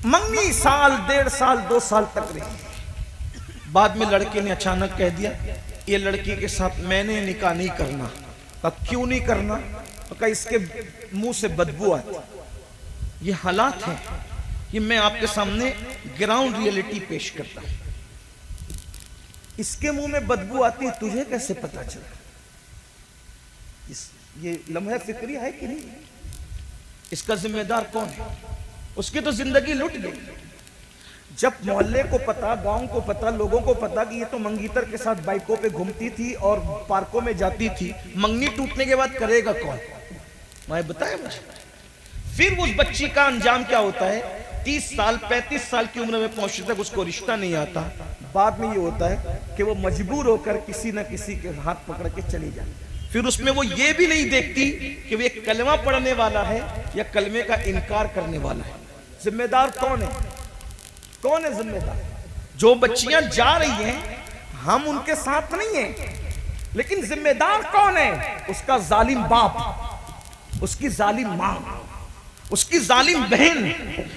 منگنی سال 1.5 سال 2 سال تک رہی. بعد میں لڑکے نے اچانک کہہ دیا یہ لڑکی کے ساتھ میں نے نکاح نہیں کرنا. کیوں نہیں کرنا؟ کہا اس کے منہ سے بدبو آتی. یہ حالات ہیں، یہ میں آپ کے سامنے گراؤنڈ ریئلٹی پیش کرتا ہوں. اس کے منہ میں بدبو آتی ہے، تجھے کیسے پتا چلا؟ یہ لمحہ فکری ہے کہ نہیں؟ اس کا ذمہ دار کون ہے؟ اس کی تو زندگی لٹ گئی. جب محلے کو پتا، گاؤں کو پتا، لوگوں کو پتا کہ یہ تو منگیتر کے ساتھ بائکوں پہ گھومتی تھی اور پارکوں میں جاتی تھی، منگنی ٹوٹنے کے بعد کرے گا کون؟ میں بتایا مجھے. پھر اس بچی کا انجام کیا ہوتا ہے؟ 30 سال 35 سال کی عمر میں پہنچنے تک اس کو رشتہ نہیں آتا. بعد میں یہ ہوتا ہے کہ وہ مجبور ہو کر کسی نہ کسی کے ہاتھ پکڑ کے چلی جاتی. پھر اس میں وہ یہ بھی نہیں دیکھتی کہ وہ ایک کلمہ پڑھنے والا ہے یا کلمے کا انکار کرنے والا ہے. ذمہ دار کون ہے؟ کون ہے ذمہ دار؟ جو بچیاں جا رہی ہیں ہم ان کے ساتھ نہیں ہیں، لیکن ذمہ دار کون ہے؟ اس کا ظالم باپ، اس کی ظالم ماں، اس کی ظالم بہن،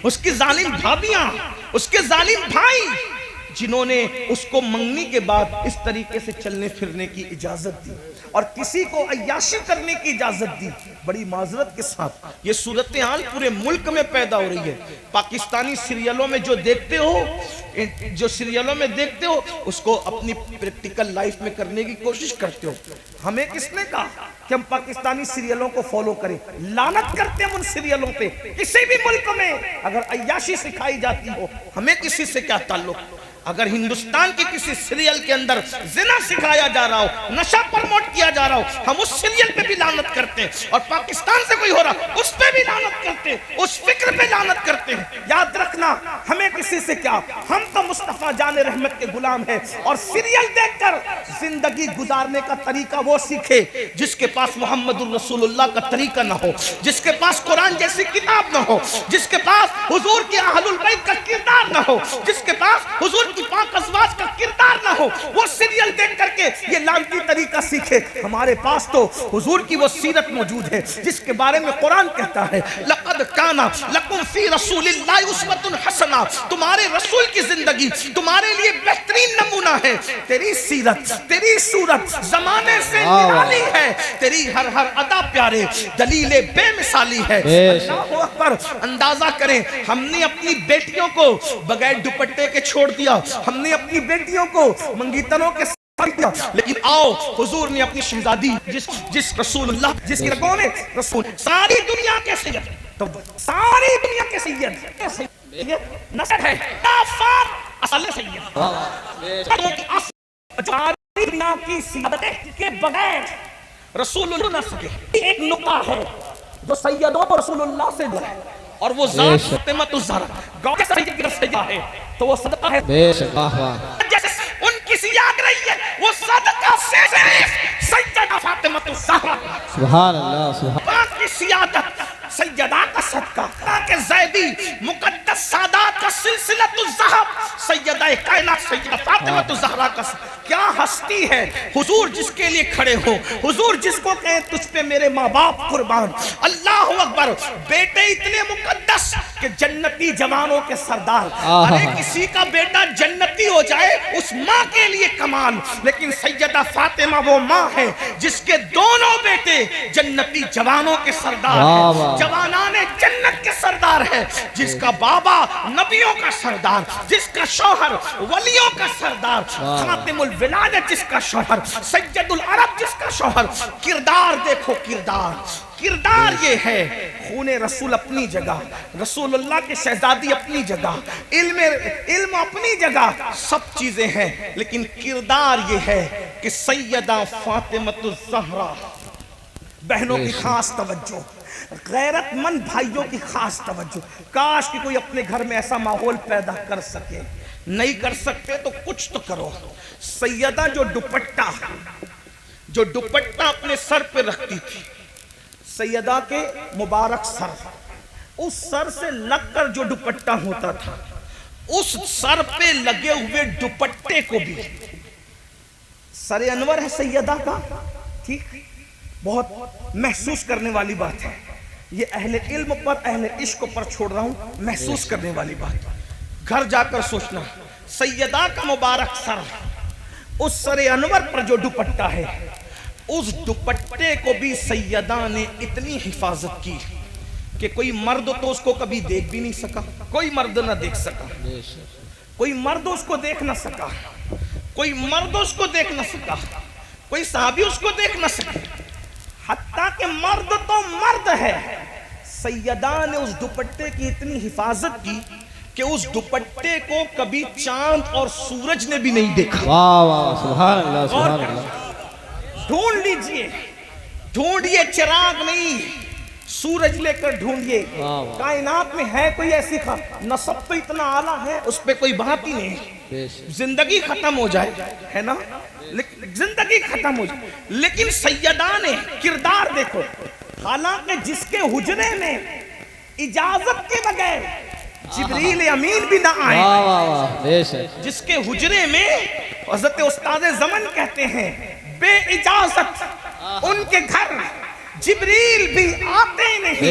اس کی ظالم بھابیاں، اس کے ظالم بھائی، جنہوں نے اس کو منگنی کے بعد اس طریقے سے چلنے پھرنے کی اجازت دی اور کسی کو عیاشی کرنے کی اجازت دی. بڑی معذرت کے ساتھ یہ صورتحال پورے ملک میں پیدا ہو رہی ہے. پاکستانی سیریلوں میں جو دیکھتے ہو اس کو اپنی پریکٹیکل لائف میں کرنے کی کوشش کرتے ہو. ہمیں کس نے کہا کہ ہم پاکستانی سیریلوں کو فالو کریں؟ لعنت کرتے ہیں ان سیریلوں پہ. کسی بھی ملک میں اگر عیاشی سکھائی جاتی ہو ہمیں کسی سے کیا تعلق؟ اگر ہندوستان کی کسی سیریل کے اندر زنا سکھایا جا رہا ہو، نشہ پرموٹ کیا جا رہا ہو، ہم اس سیریل پہ بھی لعنت کرتے ہیں. اور پاکستان سے کوئی ہو رہا اس پہ بھی لعنت کرتے ہیں، اس فکر پہ لعنت کرتے ہیں. یاد رکھنا ہمیں کسی سے کیا، ہم تو مصطفیٰ جان رحمت کے غلام ہیں. اور سیریل دیکھ کر زندگی گزارنے کا طریقہ وہ سیکھے جس کے پاس محمد الرسول اللہ کا طریقہ نہ ہو، جس کے پاس قرآن جیسی کتاب نہ ہو، جس کے پاس حضور کے اہل البیت کا کردار نہ ہو، جس کے پاس حضور کی پاک ازواج کا کردار نہ ہو. وہ سیریل دیکھ کر کے یہ لعنتی طریقہ سیکھے. ہمارے پاس تو حضور کی وہ سیرت موجود ہے جس کے بارے میں قرآن کہتا ہے لقد کان لکم فی رسول اللہ اسوۃ حسنہ. تمہارے رسول کی زندگی تمہارے لیے بہترین نمونہ ہے. تیری سیرت، تیری صورت زمانے سے نرالی ہے، تیری ہر ادا پیارے، دلیل بے مثالی ہے. اللہ اکبر. اندازہ کریں ہم نے اپنی بیٹیوں کو بغیر دوپٹے کے چھوڑ دیا، ہم نے اپنی بیٹیوں کو منگیتروں کے ساتھ دیا، لیکن آؤ حضور نے اپنی شہزادی جس رسول اللہ جس کی کون ہے رسول ساری دنیا کے سید، تو ساری دنیا کے سید نسل ہے کافر اصل سید. ساری دنیا کی سیادت کے بغیر رسول اللہ نہ سکے. ایک نقطہ ہے جو سیدوں کو رسول اللہ سے جڑا ہے اور وہ ذات فاطمہ الزہرا گاؤں کے سید کی رسول ہے، تو وہ صدقہ ہے. جیسے ان کی سیاق رہی ہے وہ صدقہ سے صرف سیدہ فاطمہ الزہرا. سبحان اللہ. سبحان کی سیادت سیدہ کا صدقہ کہ زیدی مقدس سادات کا سلسلۃ الذہب سیدہ کائنات سیدہ فاطمہ الزہرا کا کیا ہستی ہے. حضور جس کے لیے کھڑے ہو، حضور جس کو کہیں تجھ پہ میرے ماں باپ قربان. اللہ اکبر. بیٹے اتنے مقدس کہ جنتی جوانوں کے سردار. ارے کسی کا بیٹا جنتی ہو جائے اس ماں کے لیے کمال، لیکن سیدہ فاطمہ وہ ماں ہے جس کے دونوں بیٹے جنتی جوانوں کے سردار ہیں، جوانان جنت کے سردار ہے، جس کا بابا نبیوں کا سردار، جس کا شوہر ولیوں کا سردار، خاتم الولادت جس کا شوہر، سید العرب جس کا شوہر. کردار دیکھو، کردار یہ ہے. خون رسول اپنی جگہ، رسول اللہ کی شہزادی اپنی جگہ، علم اپنی جگہ، سب چیزیں ہیں، لیکن کردار یہ ہے کہ سیدہ فاطمہ الزہرا. بہنوں کی خاص توجہ، غیرت مند بھائیوں کی خاص توجہ. کاش کہ کوئی اپنے گھر میں ایسا ماحول پیدا کر سکے. نہیں کر سکتے تو کچھ تو کرو. سیدہ جو دوپٹہ اپنے سر پہ رکھتی تھی، سیدہ کے مبارک سر، اس سر سے لگ کر جو دوپٹہ ہوتا تھا، اس سر پہ لگے ہوئے دوپٹے کو بھی، سر انور ہے سیدہ کا، ٹھیک، بہت محسوس کرنے والی بات ہے، یہ اہل علم پر اہل عشق پر چھوڑ رہا ہوں، محسوس کرنے والی بات، گھر جا کر سوچنا۔ سیدہ کا مبارک سر، اس سر انور پر جو دوپٹہ ہے، اس دوپٹے کو بھی سیدہ نے اتنی حفاظت کی کہ کوئی مرد تو اس کو کبھی دیکھ بھی نہیں سکا، کوئی مرد نہ دیکھ سکا، کوئی مرد اس کو دیکھ نہ سکا، کوئی مرد اس کو دیکھ نہ سکا، کوئی صحابی اس کو دیکھ نہ سکے، حتیٰ کہ مرد تو مرد ہے، سیدہ نے اس دوپٹے کی اتنی حفاظت کی کہ اس دوپٹے کو کبھی چاند اور سورج نے بھی نہیں دیکھا۔ واہ واہ، سبحان اللہ سبحان اللہ۔ ڈھونڈ لیجئے، ڈھونڈیے، چراغ نہیں، سورج لے کر ڈھونڈیے، کائنات میں ہے کوئی ایسی نصب تو اتنا اعلیٰ ہے، اس پہ کوئی بات ہی نہیں، زندگی ختم ہو جائے، ہے نا، زندگی ختم ہو جائے، لیکن سیدہ نے کردار دیکھو، حالانکہ جس کے حجرے میں اجازت کے بغیر جبریل امین بھی نہ آئے، جس کے حجرے میں حضرت استاد زمن کہتے ہیں بے اجازت ان کے گھر جبریل بھی آتے نہیں،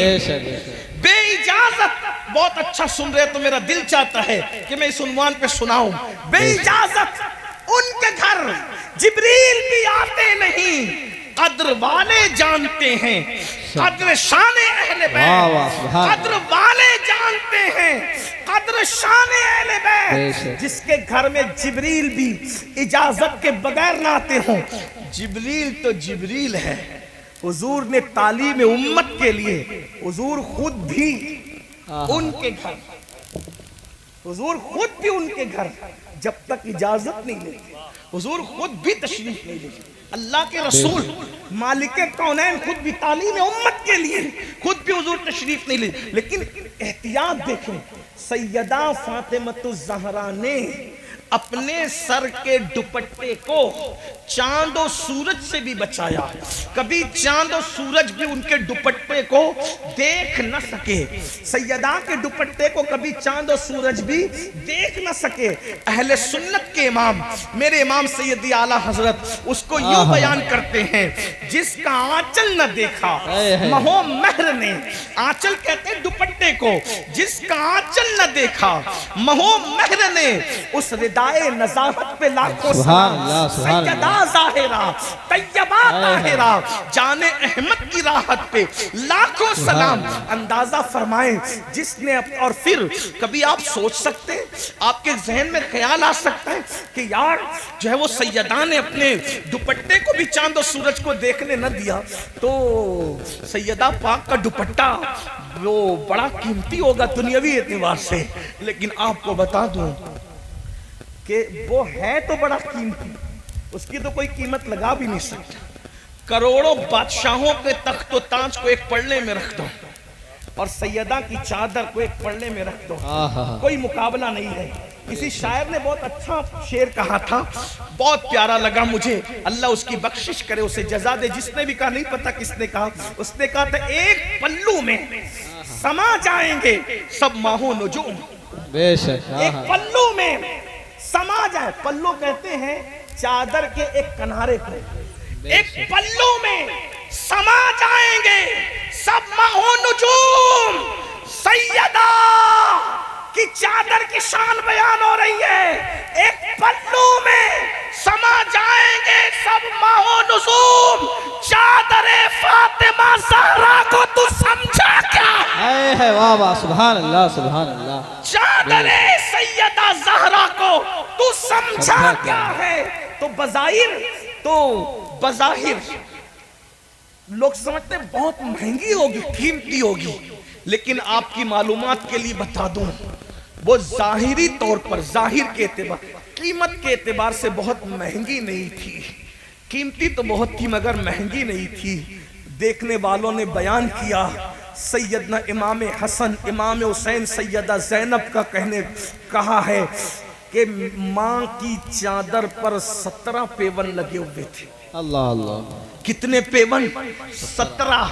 بے اجازت، بہت اچھا سن رہے تو میرا دل چاہتا ہے کہ میں اس عنوان پہ سناؤں، بے اجازت ان کے گھر جبریل بھی آتے نہیں، قدر والے جانتے ہیں، قدر شان اہل بیت، قدر والے جانتے ہیں، قدر شان اہل بیت، جس کے گھر میں جبریل بھی اجازت کے بغیر نہ آتے ہوں۔ جبریل تو جبریل ہے، حضور نے تعلیم امت کے لیے، حضور خود بھی ان کے گھر، حضور خود بھی ان کے گھر جب تک اجازت نہیں لیتے، حضور خود بھی تشریف نہیں لیتے، اللہ کے رسول مالک کونین خود بھی تعلیم امت کے لیے خود بھی حضور تشریف نہیں لیتے، لیکن احتیاط دیکھیں، سیدہ فاطمۃ الزہرا نے اپنے سر کے دوپٹے کو چاند و سورج سے بھی بچایا، کبھی چاند و سورج بھی ان کے دوپٹے کو دیکھ نہ سکے، سیدہ کے دوپٹے کو کبھی چاند و سورج بھی دیکھ نہ سکے۔ اہل سنت کے امام، میرے امام سیدی اعلیٰ حضرت اس کو یوں بیان کرتے ہیں، جس کا آنچل نہ دیکھا مہو مہر نے، آنچل کہتے ہیں دوپٹے کو، جس کا آنچل نہ دیکھا مہو مہر نے، اس ردائے نزاہت پہ لاکھوں سلام، سیدہ ظاہرہ طیبہ طاہرہ جان احمد کی راحت پہ لاکھوں سلام۔ اندازہ فرمائیں جس نے، اور پھر کبھی آپ سوچ سکتے ہیں، آپ کے ذہن میں خیال آ سکتا ہے کہ یار جو ہے وہ سیدہ نے اپنے دوپٹے کو بھی چاند و سورج کو دیکھنے نہ دیا، تو سیدہ پاک کا دوپٹہ وہ بڑا قیمتی ہوگا دنیاوی اعتبار سے، لیکن آپ کو بتا دوں کہ وہ ہے تو بڑا قیمتی، اس کی تو کوئی قیمت لگا بھی نہیں سکتا، کروڑوں بادشاہوں کے تخت و تاج کو ایک پلڑے میں رکھ دو اور سیدہ کی چادر کو ایک پلڑے میں رکھ دو، کوئی مقابلہ نہیں ہے۔ کسی شاعر نے بہت اچھا شعر کہا تھا، بہت پیارا لگا مجھے، اللہ اس کی بخشش کرے، اسے جزا دے، جس نے بھی کہا نہیں پتا کس نے کہا، اس نے کہا تھا ایک پلو میں سما جائیں گے سب ماہو نجوم، ایک پلو میں سما جائے، پلو کہتے ہیں چادر کے ایک کنارے کو، ایک پلو میں سما جائیں گے سب ماہو نجوم، سیدہ کی چادر کی شان بیان ہو رہی ہے، ایک پلو میں سما جائیں گے سب ماہو نجوم، چادر فاطمہ زہرا کو تو سمجھا کیا ہے؟ واہ واہ، سبحان اللہ سبحان اللہ۔ چادر سیدہ زہرا کو تو سمجھا کیا ہے؟ تو بظاہر لوگ سمجھتے ہیں بہت مہنگی ہوگی، قیمتی ہوگی، لیکن آپ کی معلومات کے لیے بتا دوں وہ ظاہری طور پر، ظاہر کے اعتبار، قیمت کے اعتبار سے بہت مہنگی نہیں تھی، قیمتی تو بہت تھی مگر مہنگی نہیں تھی۔ دیکھنے والوں نے بیان کیا، سیدنا امام حسن، امام حسین، سیدہ زینب کا کہا ہے کہ ماں کی چادر پر 17 پیون لگے ہوئے تھے۔ اللہ اللہ، کتنے پیون؟ 17۔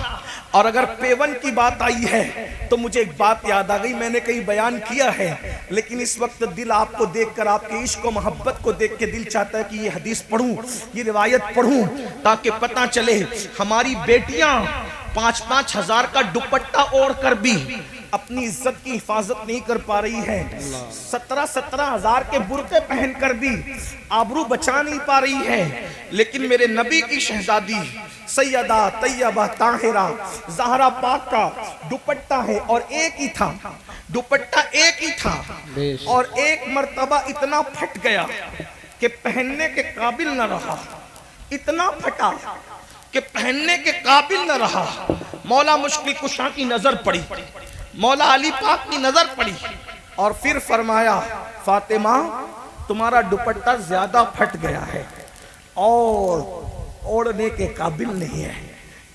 اور اگر پیون کی بات آئی ہے تو مجھے ایک بات یاد آ گئی، میں نے کہیں بیان کیا ہے، لیکن اس وقت دل آپ کو دیکھ کر، آپ کے عشق و محبت کو دیکھ کے دل چاہتا ہے کہ یہ حدیث پڑھوں، یہ روایت پڑھوں، تاکہ پتہ چلے ہماری بیٹیاں 5-5 ہزار کا دوپٹہ اوڑھ کر بھی اپنی عزت کی حفاظت نہیں کر پا رہی ہے، 17 ہزار کے برقع پہن کر بھی آبرو بچا نہیں پا رہی ہے، لیکن میرے نبی کی شہزادی سیدہ طیبہ طاہرہ زہرا پاک کا دوپٹہ ہے، اور ایک ہی تھا، دوپٹہ ایک ہی تھا، اور ایک مرتبہ اتنا پھٹ گیا کہ پہننے کے قابل نہ رہا، اتنا پھٹا کہ پہننے کے قابل نہ رہا۔ مولا مشکل کشا کی نظر پڑی، مولا علی پاک کی نظر پڑی، اور پھر فرمایا فاطمہ تمہارا دوپٹہ زیادہ پھٹ گیا ہے اور اوڑھنے کے قابل نہیں ہے،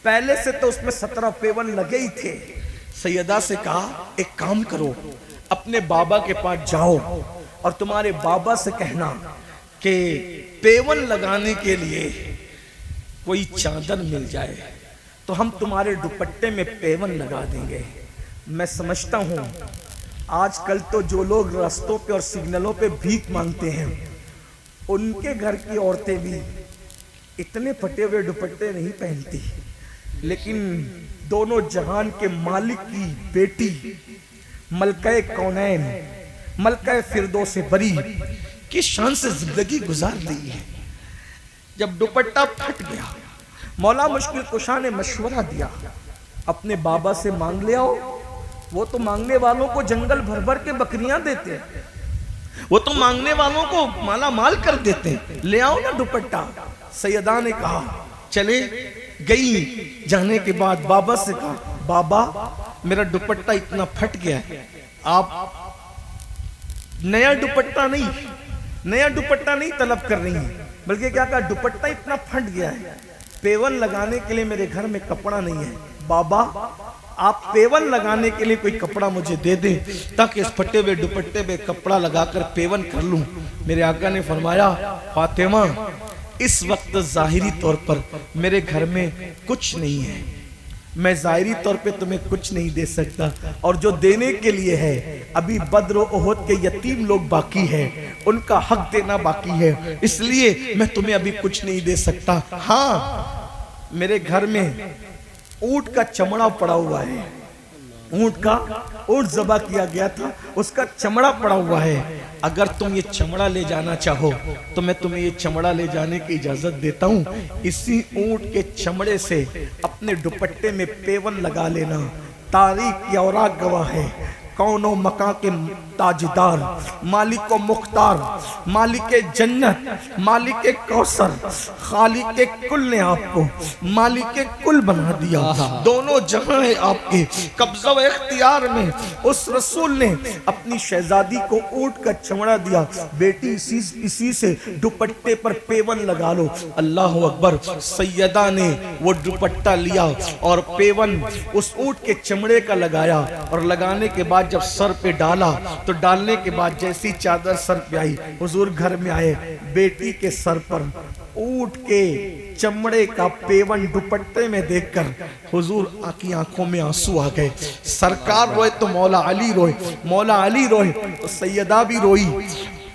پہلے سے تو اس میں 17 پیون لگے ہی تھے۔ سیدہ سے کہا ایک کام کرو، اپنے بابا کے پاس جاؤ اور تمہارے بابا سے کہنا کہ پیون لگانے کے لیے کوئی چادر مل جائے تو ہم تمہارے دوپٹے میں پیون لگا دیں گے۔ میں سمجھتا ہوں آج کل تو جو لوگ راستوں پہ اور سگنلوں پہ بھیک مانگتے ہیں ان کے گھر کی عورتیں بھی اتنے پھٹے ہوئے دوپٹے نہیں پہنتی، لیکن دونوں جہان کے مالک کی بیٹی ملکہ کونین، ملکہ فردوس بری کی شان سے زندگی گزار دی ہے۔ جب دوپٹہ پھٹ گیا مولا مشکل کشا نے مشورہ دیا اپنے بابا سے مانگ لے آؤ، وہ تو مانگنے والوں کو جنگل بھر بھر کے بکریاں دیتے ہیں، وہ تو مانگنے والوں کو مالا مال کر دیتے ہیں، لے آؤ نا دوپٹہ۔ سیدہ نے کہا چلے گئی، جانے کے بعد بابا سے کہا بابا میرا دوپٹہ اتنا پھٹ گیا ہے، آپ نیا دوپٹہ نہیں طلب کر رہی ہیں، بلکہ کیا کہا دوپٹہ اتنا پھٹ گیا ہے، پیون لگانے کے لیے میرے گھر میں کپڑا نہیں ہے، بابا آپ پیون لگانے کے لیے کوئی کپڑا مجھے دے دیں تاکہ اس پھٹے ہوئے دوپٹے پہ کپڑا لگا کر پیون کر لوں۔ میرے آقا نے فرمایا فاطمہ اس وقت ظاہری طور پر میرے گھر میں کچھ نہیں ہے، میں ظاہری طور پہ تمہیں کچھ نہیں دے سکتا، اور جو دینے کے لیے ہے ابھی بدر و احد کے یتیم لوگ باقی ہیں، ان کا حق دینا باقی ہے، اس لیے میں تمہیں ابھی کچھ نہیں دے سکتا۔ ہاں میرے گھر میں اونٹ کا چمڑا پڑا ہوا ہے، اونٹ ذبح کیا گیا تھا، اس کا چمڑا پڑا ہوا ہے، اگر تم یہ چمڑا لے جانا چاہو تو میں تمہیں یہ چمڑا لے جانے کی اجازت دیتا ہوں، اسی اونٹ کے چمڑے سے اپنے دوپٹے میں پیون لگا لینا۔ تاریخ کی اوراق گواہ ہے، کون و مکان کے تاجدار، مالک و مختار، مالک جنت، مالک کوثر، خالق کل نے آپ کو مالک کل بنا دیا، دونوں جہاں ہیں آپ کے قبضہ و اختیار میں۔ اس رسول نے اپنی شہزادی کو اونٹ کا چمڑا دیا، بیٹی اسی سے دوپٹے پر پیون لگا لو۔ اللہ اکبر، سیدہ نے وہ دوپٹہ لیا اور پیون اس اونٹ کے چمڑے کا لگایا، اور لگانے کے بعد جب سر پہ ڈالا تو ڈالنے کے بعد جیسی چادر سر پہ آئی، حضور گھر میں آئے، بیٹی کے سر پر اونٹ کے چمڑے کا پیون دوپٹے میں دیکھ کر حضور کی آنکھوں میں آنسو آ گئے۔ سرکار روئے تو مولا علی روئے، مولا علی روئے تو سیدہ بھی روئی۔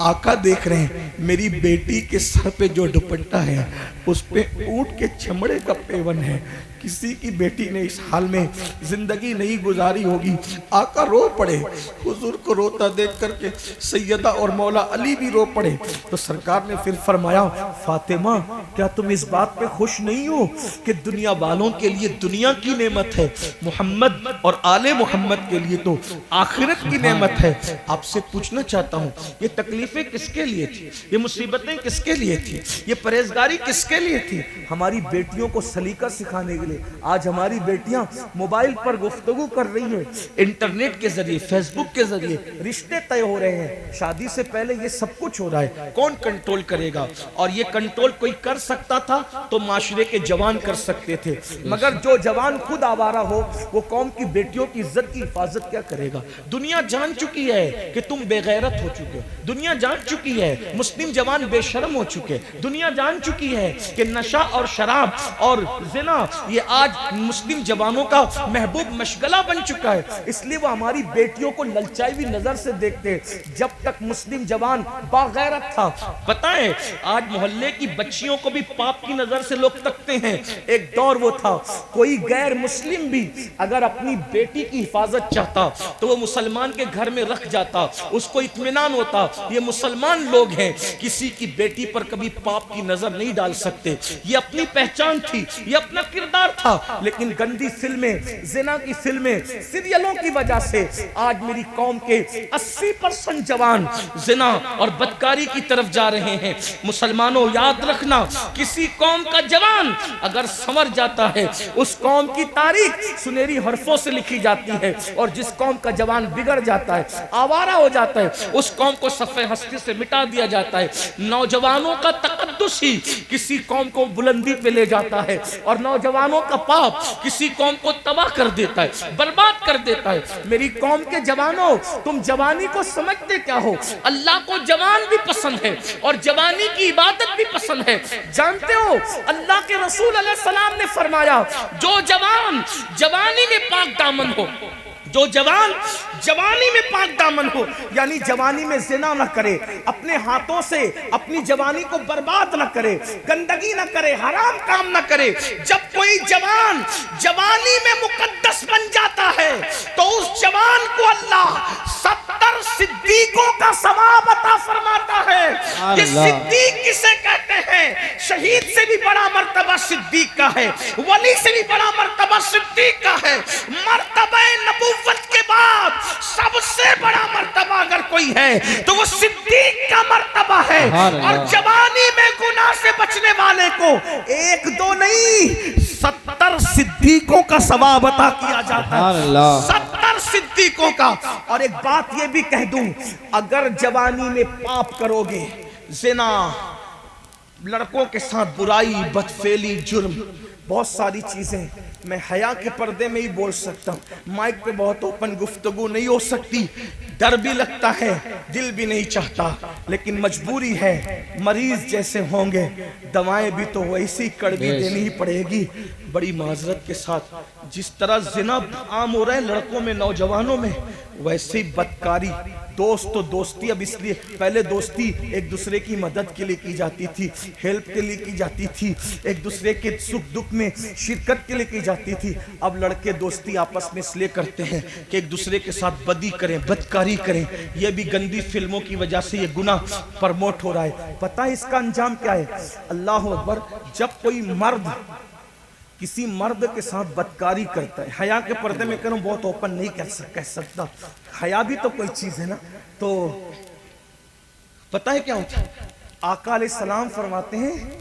آقا دیکھ رہے ہیں میری بیٹی کے سر پہ جو دوپٹہ ہے اس پہ اونٹ کے چمڑے کا پیون ہے، کسی کی بیٹی نے اس حال میں زندگی نہیں گزاری ہوگی۔ آقا رو پڑے، حضور کو روتا دیکھ کر کے سیدہ اور مولا علی بھی رو پڑے، تو سرکار نے پھر فرمایا فاطمہ کیا تم اس بات پہ خوش نہیں ہو کہ دنیا والوں کے لیے دنیا کی نعمت ہے، محمد اور آل محمد کے لیے تو آخرت کی نعمت ہے۔ آپ سے پوچھنا چاہتا ہوں یہ تکلیفیں کس کے لیے تھی، یہ مصیبتیں کس کے لیے تھی، یہ پرہیزگاری کس کے لیے تھی؟ ہماری بیٹیوں کو سلیقہ سکھانے کے لیے۔ آج ہماری بیٹیاں موبائل پر گفتگو کر رہی ہیں، انٹرنیٹ کے ذریعے، فیس بک کے ذریعے رشتے طے ہو رہے ہیں، شادی سے پہلے یہ سب کچھ ہو رہا ہے، کون کنٹرول کرے گا؟ اور یہ کنٹرول کوئی کر سکتا تھا تو معاشرے کے جوان کر سکتے تھے، مگر جو جوان خود آوارہ ہو وہ قوم کی بیٹیوں کی عزت کی حفاظت کیا کرے گا؟ دنیا جان چکی ہے کہ تم بے غیرت ہو چکے، دنیا جان چکی ہے مسلم جوان بے شرم ہو چکے، دنیا جان چکی ہے کہ نشہ اور شراب اور زنا یہ یہ آج مسلم جوانوں کا محبوب مشغلہ بن چکا ہے، اس لیے وہ ہماری بیٹیوں کو للچائی ہوئی نظر سے دیکھتے ہیں۔ جب تک مسلم جوان باغیرت تھا، پتہ ہے آج محلے کی بچیوں کو بھی پاپ کی نظر سے لوگ تکتے ہیں۔ ایک دور وہ تھا کوئی غیر مسلم بھی اگر اپنی بیٹی کی حفاظت چاہتا تو وہ مسلمان کے گھر میں رکھ جاتا، اس کو اطمینان ہوتا یہ مسلمان لوگ ہیں، کسی کی بیٹی پر کبھی پاپ کی نظر نہیں ڈال سکتے۔ یہ اپنی پہچان تھی، یہ اپنا کردار تھا، لیکن گندی فلمیں، زنا کی فلمیں، سیریلوں کی وجہ سے آج میری قوم کے 80% جوان زنا اور بدکاری کی طرف جا رہے ہیں۔ مسلمانوں یاد رکھنا، کسی قوم کا جوان اگر سنور جاتا ہے اس قوم کی تاریخ سنہری حرفوں سے لکھی جاتی ہے، اور جس قوم کا جوان بگڑ جاتا ہے، آوارہ ہو جاتا ہے، اس قوم کو صفحہ ہستی سے مٹا دیا جاتا ہے۔ نوجوانوں کا تقدس ہی کسی قوم کو بلندی پہ لے جاتا ہے، اور نوجوانوں کا پاپ کسی قوم کو تباہ کر دیتا ہے، برباد کر دیتا ہے۔ میری قوم کے جوانوں، تم جوانی کو سمجھتے کیا ہو؟ اللہ کو جوان بھی پسند ہے اور جوانی کی عبادت بھی پسند ہے۔ جانتے ہو اللہ کے رسول علیہ السلام نے فرمایا جو جوان جوانی میں پاک دامن ہو، جو جوان جوانی میں پاک دامن ہو، یعنی جوانی میں زنا نہ کرے، اپنے ہاتھوں سے اپنی جوانی کو برباد نہ کرے، گندگی نہ کرے، حرام کام نہ کرے۔ جب کوئی جوان جوانی میں مقدس بن جاتا ہے تو اس جوان کو اللہ 70 صدیقوں کا ثواب عطا فرماتا ہے۔ یہ صدیق کسے کہتے ہیں؟ شہید سے بھی بڑا مرتبہ صدیق کا ہے، ولی سے بھی بڑا مرتبہ صدیق کا ہے۔ مرتبہ نبوت کے بعد سب سے بڑا مرتبہ اگر کوئی ہے تو وہ صدیق کا مرتبہ ہے۔ اور جوانی میں گناہ سے بچنے والے کو 1-2 نہیں 70 صدیقوں کا ثواب عطا کیا جاتا ہے، 70 صدیقوں کا۔ اور ایک بات یہ بھی کہہ دوں، اگر جوانی میں پاپ کرو گے، زنا، لڑکوں کے ساتھ برائی، بدفعلی، جرم، بہت ساری چیزیں، میں حیا کے پردے میں ہی بول سکتا ہوں، مائک پہ بہت اوپن گفتگو نہیں ہو سکتی، ڈر بھی لگتا ہے، دل بھی نہیں چاہتا، لیکن مجبوری ہے، مریض جیسے ہوں گے دوائیں بھی تو ویسی کڑوی دینی ہی پڑے گی۔ بڑی معذرت کے ساتھ جس طرح زنا عام ہو رہا ہے لڑکوں میں، نوجوانوں میں، ویسے ہی بدکاری، دوست تو دوستی، اب اس لیے پہلے دوستی ایک دوسرے کی مدد کے لیے کی جاتی تھی، ہیلپ کے لیے کی جاتی تھی، ایک دوسرے کے سکھ دکھ میں شرکت کے لیے کی جاتی تھی۔ اب لڑکے دوستی آپس میں اس لیے کرتے ہیں کہ ایک دوسرے کے ساتھ بدی کریں، بدکاری کریں۔ یہ بھی گندی فلموں کی وجہ سے یہ گناہ پرموٹ ہو رہا ہے۔ پتہ ہے اس کا انجام کیا ہے؟ اللہ اکبر، جب کوئی مرد کسی مرد کے ساتھ بدکاری کرتا ہے، حیا کے پردے میں کروں، بہت اوپن نہیں کہہ سکتا، حیا بھی تو کوئی چیز ہے نا، تو پتہ ہے کیا ہوتا ہے؟ آقا علیہ السلام فرماتے ہیں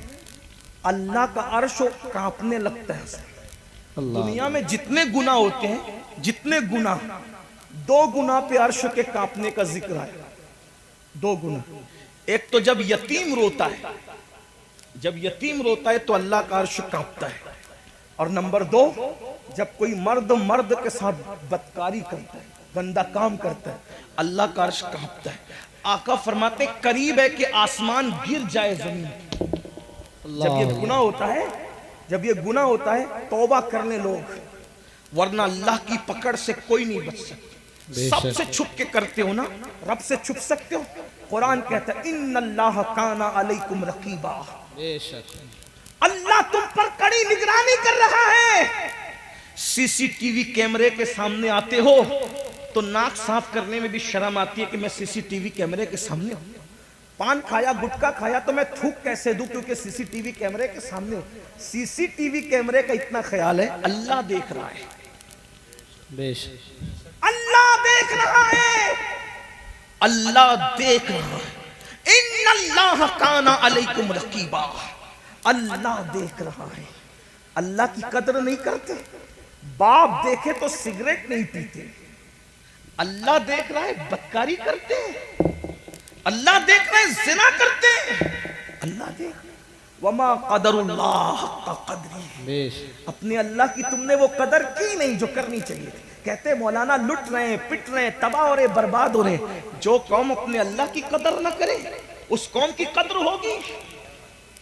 اللہ کا عرش کانپنے لگتا ہے۔ دنیا میں جتنے گناہ ہوتے ہیں، جتنے گناہ، 2 گناہ پہ عرش کے کانپنے کا ذکر ہے، 2 گناہ۔ ایک تو جب یتیم روتا ہے، جب یتیم روتا ہے تو اللہ کا عرش کانپتا ہے، اور نمبر 2 جب کوئی مرد کے ساتھ بدکاری کرتا ہے، گندا کام کرتا ہے، اللہ کا عرش کانپتا ہے۔ آقا فرماتے قریب ہے کہ آسمان گر جائے زمین۔ جب یہ گناہ ہوتا ہے، جب یہ گناہ ہوتا ہے توبہ کرنے لوگ، ورنہ اللہ کی پکڑ سے کوئی نہیں بچ سکتا۔ سب سے چھپ کے کرتے ہو نا، رب سے چھپ سکتے ہو؟ قرآن کہتا ہے ان اللہ کان علیکم رقیبا، اللہ تم پر کڑی نگرانی کر رہا ہے۔ سی سی ٹی وی کیمرے کے سامنے آتے ہو تو ناک صاف کرنے میں بھی شرم آتی ہے کہ میں سی سی ٹی وی کیمرے کے سامنے ہوں۔ پان کھایا، گٹکا کھایا تو میں تھوک کیسے دوں کیونکہ سی سی ٹی وی کیمرے کے سامنے ہوں۔ سی سی ٹی وی کیمرے کا اتنا خیال ہے اللہ دیکھ رہا ہے، اللہ دیکھ رہا ہے، اللہ دیکھ رہا ہے۔ ان اللہ کان علیکم رقیبا، اللہ دیکھ رہا ہے۔ اللہ کی قدر نہیں کرتے، باپ دیکھے تو سگریٹ نہیں پیتے، اللہ دیکھ رہا ہے بدکاری کرتے ہیں، اللہ دیکھ رہا ہے زنا کرتے ہیں، اللہ دیکھ رہا ہے۔ وما قدر اللہ حق قدری، اپنے اللہ کی تم نے وہ قدر کی نہیں جو کرنی چاہیے تھی۔ کہتے مولانا لٹ رہے ہیں، پٹ رہے ہیں، تباہ ہو رہے ہیں، برباد ہو رہے ہیں۔ جو قوم اپنے اللہ کی قدر نہ کرے اس قوم کی قدر ہوگی؟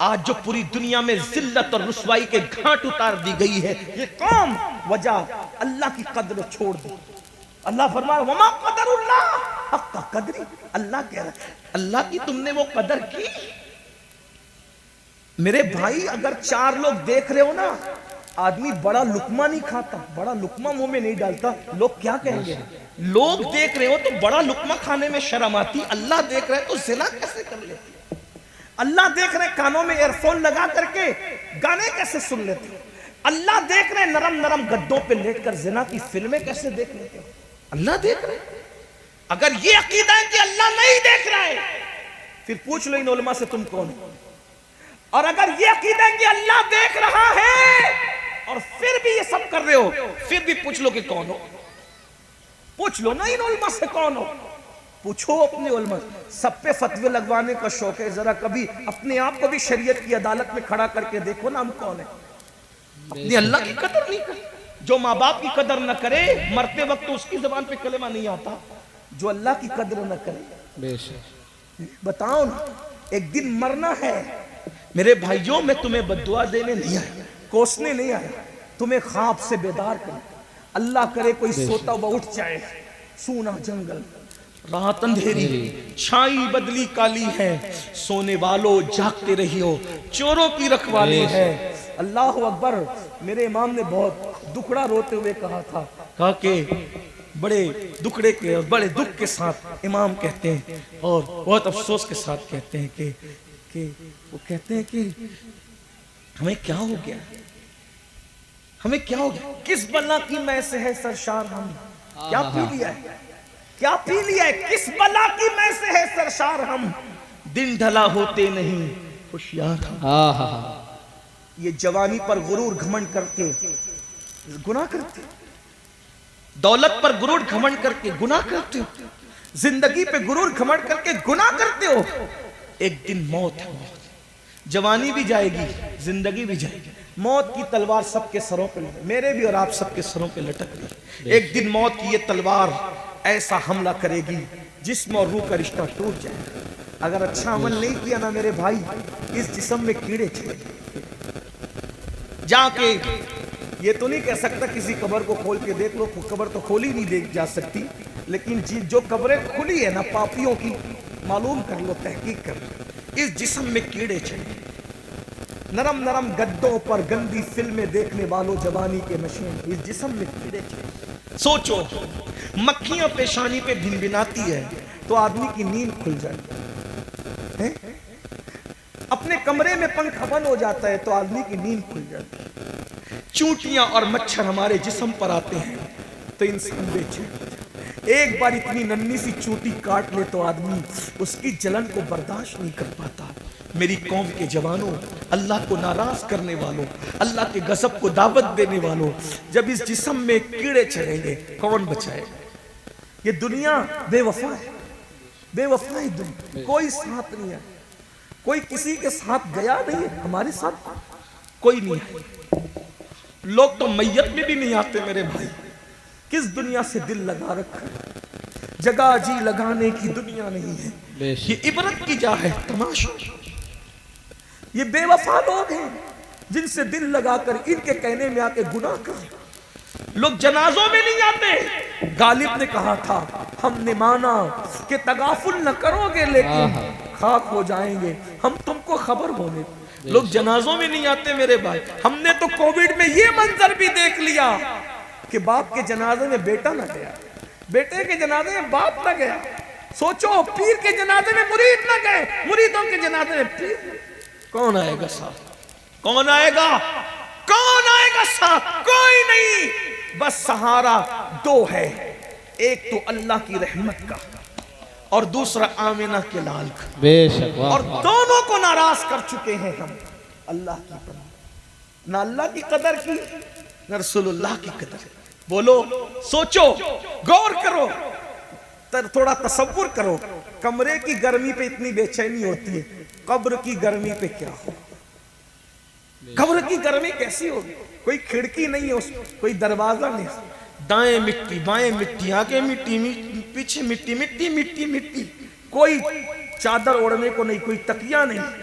آج جو پوری دنیا میں ذلت اور رسوائی کے گھاٹ اتار دی گئی ہے، یہ قوم وجہ اللہ کی قدر چھوڑ دی۔ اللہ فرمایا وما قدر اللہ حق قدری، اللہ کہہ رہا ہے اللہ کی تم نے وہ قدر کی۔ میرے بھائی اگر 4 لوگ دیکھ رہے ہو نا، آدمی بڑا لقمہ نہیں کھاتا، بڑا لقمہ منہ میں نہیں ڈالتا، لوگ کیا کہیں گے؟ لوگ دیکھ رہے ہو تو بڑا لقمہ کھانے میں شرم آتی، اللہ دیکھ رہے تو زنا کیسے کر لیتے؟ اللہ دیکھ رہے کانوں میں ایئر فون لگا کر کے گانے کیسے سن لیتے؟ اللہ دیکھ رہے نرم نرم گدوں پہ لیٹ کر زنا کی فلمیں کیسے دیکھ لیتے؟ اللہ دیکھ رہے۔ اگر یہ عقیدہ ہے کہ اللہ نہیں دیکھ رہا ہے، پھر پوچھ لو ان علماء سے تم کون ہو؟ اور اگر یہ عقیدہ ہے کہ اللہ دیکھ رہا ہے اور پھر بھی یہ سب کر رہے ہو، پھر بھی پوچھ لو کہ کون ہو؟ پوچھ لو نا ان علماء سے کون ہو؟ پوچھو اپنے علماء۔ سب پہ فتوے لگوانے کا شوق ہے، ذرا کبھی اپنے آپ کو بھی شریعت کی عدالت میں کھڑا کر کے دیکھو نا ہم کون ہیں۔ اپنی اللہ کی قدر نہیں کرے، جو ماں باپ کی قدر نہ کرے مرتے وقت تو اس کی زبان پہ کلمہ نہیں آتا، جو اللہ کی قدر نہ کرے۔ بتاؤ نا، ایک دن مرنا ہے میرے بھائیوں۔ میں تمہیں بددعا دینے نہیں آیا، کوسنے نہیں آیا، تمہیں خواب سے بیدار کرے۔ اللہ کرے کوئی سوتا ہوا اٹھ جائے، سونا جنگل، رات اندھیری، چھائی بدلی کالی ہے، سونے والوں جاگتے رہیو، چوروں کی رکھوالی ہے۔ اللہ اکبر۔ میرے امام نے بہت دکھڑا روتے ہوئے کہا تھا، کہا کہ بڑے دکھڑے کے اور بڑے دکھ کے ساتھ امام کہتے ہیں اور بہت افسوس کے ساتھ کہتے ہیں کہ وہ کہتے ہیں کہ ہمیں کیا ہو گیا، ہمیں کیا ہو گیا، کس بلا کی میں سے ہے سرشار ہم، کیا پی لیا ہے، کیا پی لیا ہے، کس بلا کی میں سے ہے سرشار ہم، دن ڈھلا ہوتے نہیں ہوشیار ہم۔ یہ جوانی پر غرور گھمنڈ کر کے گناہ کرتے، دولت پر غرور گھمنڈ کر کے گناہ کرتے ہو، زندگی پہ غرور گھمنڈ کر کے گناہ کرتے ہو۔ ایک دن موت ہے، جوانی بھی جائے گی، زندگی بھی جائے گی، موت کی تلوار سب کے سروں پہ لٹک، میرے بھی اور آپ سب کے سروں پہ لٹک گئی۔ ایک دن موت کی یہ تلوار ایسا حملہ کرے گی جسم اور روح کا رشتہ ٹوٹ جائے گا۔ اگر اچھا عمل نہیں کیا نا میرے بھائی، اس جسم میں کیڑے چھڑے جا کے یہ تو نہیں کہہ سکتا کسی قبر کو کھول کے دیکھ لو، قبر تو کھولی نہیں دیکھ جا سکتی، لیکن جو قبریں کھلی ہے نا پاپیوں کی، معلوم کر لو، تحقیق کر لو، اس جسم میں کیڑے چھڑے، نرم نرم گدوں پر گندی فلمیں دیکھنے والوں جوانی کے نشین، اس جسم میں کیڑے چھڑے۔ سوچو، مکھیاں پیشانی پہ بھن بھناتی ہے تو آدمی کی نیند کھل جاتی ہے، اپنے کمرے میں پنکھا بند ہو جاتا ہے تو آدمی کی نیند کھل جاتی ہے، چونٹیاں اور مچھر ہمارے جسم پر آتے ہیں تو انسان بے چین، ایک بار اتنی ننھی سی چونٹی کاٹ لے تو آدمی اس کی جلن کو برداشت نہیں کر پاتا۔ میری قوم کے جوانوں، اللہ کو ناراض کرنے والوں، اللہ کے غضب کو دعوت دینے والوں، جب اس جسم میں کیڑے چڑھیں گے کون بچائے؟ یہ دنیا بے وفا ہے، بے وفا ہے دنیا، کوئی ساتھ نہیں ہے، کوئی کسی کے ساتھ گیا نہیں ہے، ہمارے ساتھ کوئی نہیں ہے، لوگ تو میت میں بھی نہیں آتے میرے بھائی۔ کس دنیا سے دل لگا رکھا ہے، جگہ جی لگانے کی دنیا نہیں ہے، یہ عبرت کی جا ہے، تماشا۔ یہ بے وفا لوگ ہیں جن سے دل لگا کر ان کے کہنے میں آ کے گناہ کر، لوگ جنازوں میں نہیں آتے۔ غالب نے کہا تھا ہم نے مانا کہ تغافل نہ کرو گے لیکن خاک ہو جائیں گے، ہم تم کو خبر ہونے۔ لوگ جنازوں میں نہیں آتے میرے بھائی۔ ہم نے تو کووڈ میں یہ منظر بھی دیکھ لیا کہ باپ کے جنازے میں بیٹا نہ گیا، بیٹے کے جنازے میں باپ نہ گیا، سوچو پیر کے جنازے میں مرید نہ گئے، مریدوں کے جنازے میں پیر۔ کون آئے گا ساتھ؟ کون آئے گا؟ کون آئے گا ساتھ؟ کوئی نہیں، بس سہارا دو ہے، ایک تو اللہ کی رحمت کا اور دوسرا آمینہ کے لال کا، بے شک، اور دونوں کو ناراض کر چکے ہیں ہم۔ اللہ کی پناہ، نہ اللہ کی قدر کی نہ رسول اللہ کی قدر۔ بولو، سوچو، غور کرو، تھوڑا تصور کرو، کمرے کی گرمی پہ اتنی بے چینی ہوتی ہے، قبر کی گرمی پہ کیا ہو؟ قبر کی گرمی کیسی ہوگی؟ کوئی کھڑکی نہیں ہے، کوئی دروازہ نہیں، دائیں مٹی بائیں مٹی، آگے مٹی پیچھے مٹی، مٹی مٹی مٹی، کوئی چادر اوڑھنے کو نہیں، کوئی تکیہ نہیں،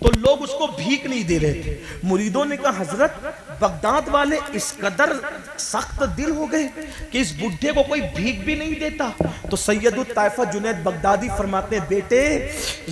تو لوگ اس کو بھیک نہیں دے رہے تھے. مریدوں نے کہا حضرت بغداد والے اس قدر سخت دل ہو گئے کہ اس بڈھے کو کوئی بھیک بھی نہیں دیتا. تو سید الطائفہ جنید بغدادی فرماتے ہیں بیٹے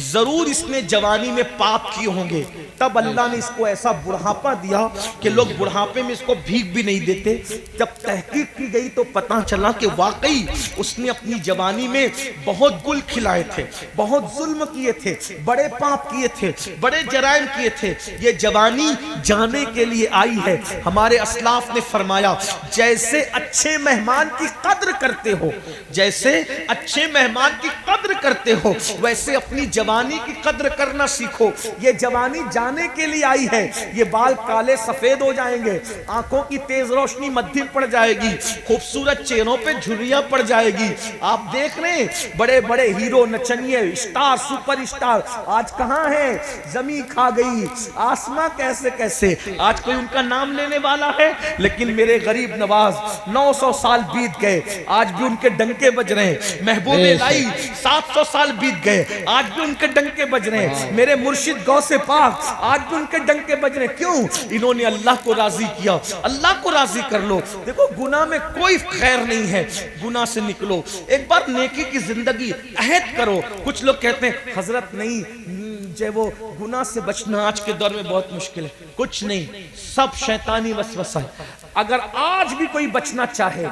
ضرور اس نے جوانی میں پاپ کیے ہوں گے, تب اللہ نے اس کو ایسا بڑھاپا دیا کہ لوگ بڑھاپے میں اس کو بھیک بھی نہیں دیتے. جب تحقیق کی گئی تو پتہ چلا کہ واقعی اس نے اپنی جوانی میں بہت گل کھلائے تھے, بہت ظلم کیے تھے, بڑے پاپ کیے تھے, بڑے جرائم کیے تھے. یہ جوانی جانے کے لیے آئی ہے. ہمارے اسلاف نے فرمایا جیسے اچھے مہمان کی قدر کرتے ہو, جیسے اچھے مہمان کی قدر کرتے ہو, ویسے اپنی جوانی کی قدر کرنا سیکھو. یہ جوانی جانے کے لیے آئی ہے. یہ بال کالے سفید ہو جائیں گے, آنکھوں کی تیز روشنی مدھم پڑ جائے گی, خوبصورت چہروں پہ جھریاں پڑ جائے گی. آپ دیکھ رہے ہیں بڑے بڑے ہیرو نچنیے اسٹار سپر اسٹار آج کہاں ہیں, زمین کھا گئی آسماں کیسے کیسے. آج کوئی ان کا نام لینے والا ہے, لیکن میرے غریب نواز 900 سال بیت گئے, آج بھی ان کے ڈنکے بج رہے ہیں. محبوب الہی 700 سال بیت گئے, آج بھی ان کے ڈنکے بج رہے ہیں. میرے مرشد غوث پاک آج بھی ان کے ڈنکے بج رہے ہیں. کیوں؟ انہوں نے اللہ کو راضی کیا. اللہ کو راضی کر لو. دیکھو گناہ میں کوئی خیر نہیں ہے, گناہ سے نکلو, ایک بار نیکی کی زندگی عہد کرو. کچھ لوگ کہتے ہیں حضرت نہیں جو وہ گناہ سے بچنا آج کے دور میں بہت مشکل ہے. کچھ نہیں, سب شیطانی وسوسہ ہے. اگر آج بھی کوئی بچنا چاہے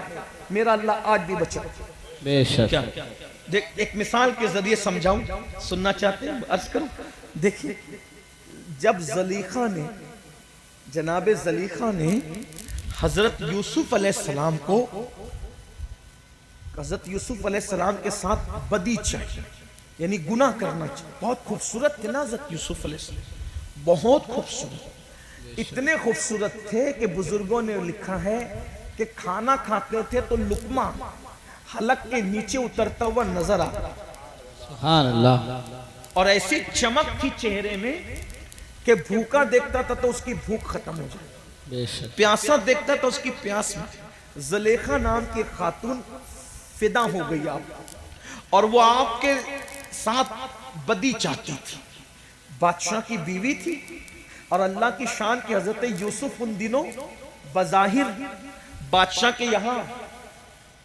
میرا اللہ آج بھی بچا. بے شک. دیکھ ایک مثال کے ذریعے سمجھاؤں, سننا چاہتے ہیں عرض کروں. دیکھیے جب زلیخا نے جناب زلیخا نے حضرت یوسف علیہ السلام کو حضرت یوسف علیہ السلام کے ساتھ بدی چاہیے یعنی گناہ کرنا چاہیے. بہت خوبصورت تھے نا حضرت یوسف علیہ السلام, بہت خوبصورت, اتنے خوبصورت تھے کہ بزرگوں نے لکھا ہے کہ کھانا کھاتے تھے تو لقمہ حلق کے نیچے اترتا ہوا نظر آتا. سبحان اللہ. اور ایسی چمک تھی چہرے میں کہ بھوکا دیکھتا تھا تو اس کی بھوک ختم ہو جائے, بے شک. پیاسا دیکھتا تو اس کی پیاس میں. زلیخا نام کی خاتون فدا ہو گئی آپ, اور وہ آپ کے ساتھ بدی چاہتی تھی. بادشاہ کی بیوی تھی اور اللہ کی شان کی حضرت یوسف ان دنوں بظاہر بادشاہ کے یہاں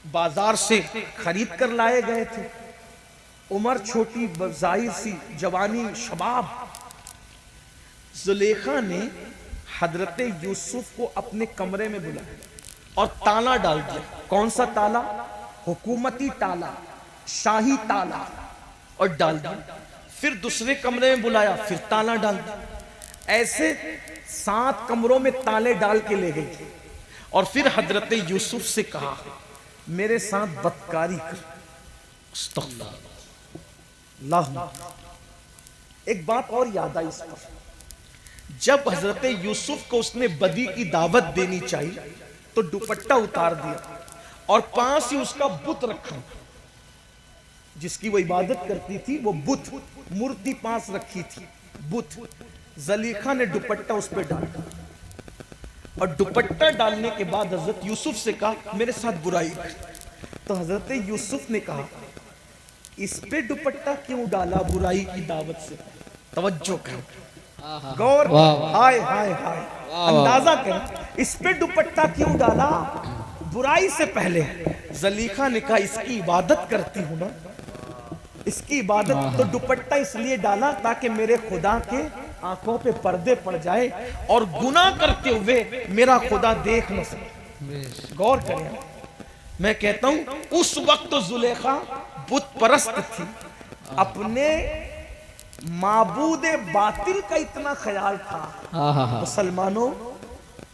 بازار سے خرید کر لائے گئے تھے. عمر چھوٹی, ظاہر سی جوانی, شباب. زلیخا نے حضرت یوسف کو اپنے کمرے میں بلایا اور تالا ڈال دیا. کون سا تالا؟ حکومتی تالا, شاہی تالا, اور ڈال دیا. پھر دوسرے کمرے میں بلایا, پھر تالا ڈال دیا. ایسے 7 کمروں میں تالے ڈال کے لے گئی اور پھر حضرت یوسف سے کہا میرے ساتھ بدکاری کر. استغفر اللہ. ایک بات اور یاد آئی اس پر, جب حضرت یوسف کو اس نے بدی کی دعوت دینی چاہیے تو دوپٹہ اتار دیا اور پاس ہی اس کا بت رکھا, جس کی وہ عبادت کرتی تھی وہ بت مورتی پاس رکھی تھی بت. زلیخا نے دوپٹہ اس پہ ڈالا اور دوپٹہ ڈالنے کے بعد حضرت یوسف سے کہا میرے ساتھ برائی کر. تو حضرت یوسف نے کہا اس پہ دوپٹہ کیوں ڈالا برائی کی دعوت سے؟ توجہ کرو, غور, ہائے ہائے ہائے, اندازہ کرو اس پہ دوپٹہ کیوں ڈالا برائی سے پہلے. زلیخا نے کہا اس کی عبادت کرتی ہوں نا, اس کی عبادت, تو دوپٹہ اس لیے ڈالا تاکہ میرے خدا کے آنکھوں پہ پردے پڑ جائے اور گناہ کرتے ہوئے میرا خدا دیکھ نہ سکے. غور کریں, میں کہتا ہوں اس وقت زلیخا بت پرست تھی, اپنے معبود باطل کا اتنا خیال تھا. مسلمانوں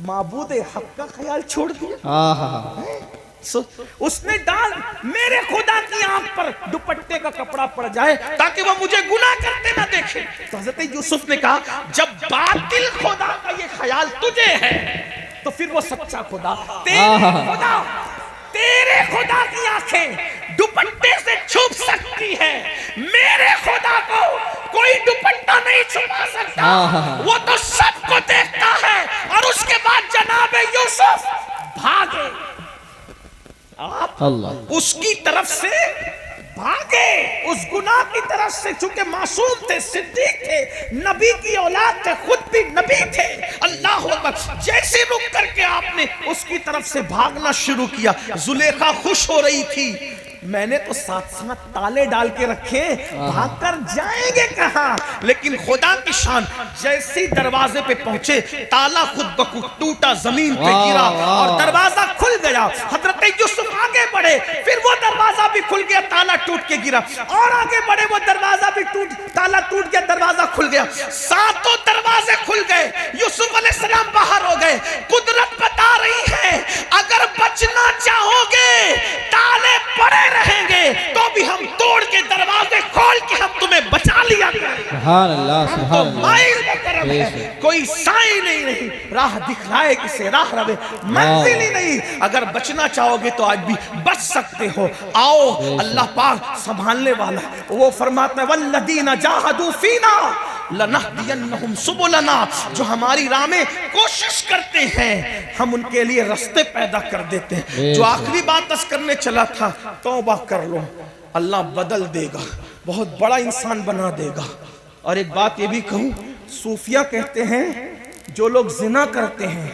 معبود حق کا خیال چھوڑ دیا. اس نے ڈال میرے خدا کی آنکھ پر دوپٹے کا کپڑا پڑ جائے تاکہ وہ مجھے گناہ کرتے نہ دیکھے. تو حضرت یوسف نے کہا جب باطل خدا کا یہ خیال تجھے ہے تو پھر وہ سچا خدا, تیرے خدا کی آنکھیں دوپٹے سے چھپ سکتی ہے, میرے خدا کو کوئی دوپٹہ نہیں چھپا سکتا. وہ تو سب کو دیکھتا ہے. اور اس کے بعد جناب یوسف بھاگے, آپ اس کی طرف سے بھاگے اس گناہ کی طرف سے، چونکہ معصوم تھے، صدیق تھے، نبی کی اولاد تھے، خود بھی نبی تھے. اللہ اکبر. جیسے رک کر کے آپ نے اس کی طرف سے بھاگنا شروع کیا. زلیخا خوش ہو رہی تھی، میں نے تو ساتھ ساتھ تالے ڈال کے رکھے، بھاگ کر جائیں گے کہاں. لیکن خدا کی شان، جیسے دروازے پہ پہنچے تالا خود بخود ٹوٹا، زمین پہ گرا اور دروازہ کھل گیا. حضرت یوسف آگے بڑھے، پھر وہ دروازہ بھی کھل گیا، تالا ٹوٹ کے گرا، اور آگے بڑھے، وہ دروازہ بھی تالا ٹوٹ گیا، دروازہ کھل گیا. ساتوں دروازے کھل گئے. یوسف علیہ السلام باہر ہو گئے. قدرت بتا رہی ہے اگر بچنا چاہو گے تالے پڑے رہیں گے تو بھی ہم توڑ کے دروازے کھول کے ہم تمہیں بچا لیا کریں. سبحان اللہ سبحان اللہ. مائل میں کرم ہے، کوئی سائے نہیں، راہ دکھائے کسے راہ روے، منزل ہی نہیں. اگر بچنا چاہو گے تو آج بھی بچ سکتے ہو. آؤ، اللہ پاک سنبھالنے والا. وہ فرماتا ہے والذین جاہدوا فینا لنہدینہم سبلنا. جو ہماری راہ میں کوشش کرتے ہیں ہم ان کے لیے رستے پیدا کر دیتے ہیں. جو آخری بات اس کرنے چلا تھا، توبہ کر لو، اللہ بدل دے گا، بہت بڑا انسان بنا دے گا. اور ایک بات یہ بھی کہوں، صوفیہ کہتے ہیں جو لوگ زنا کرتے ہیں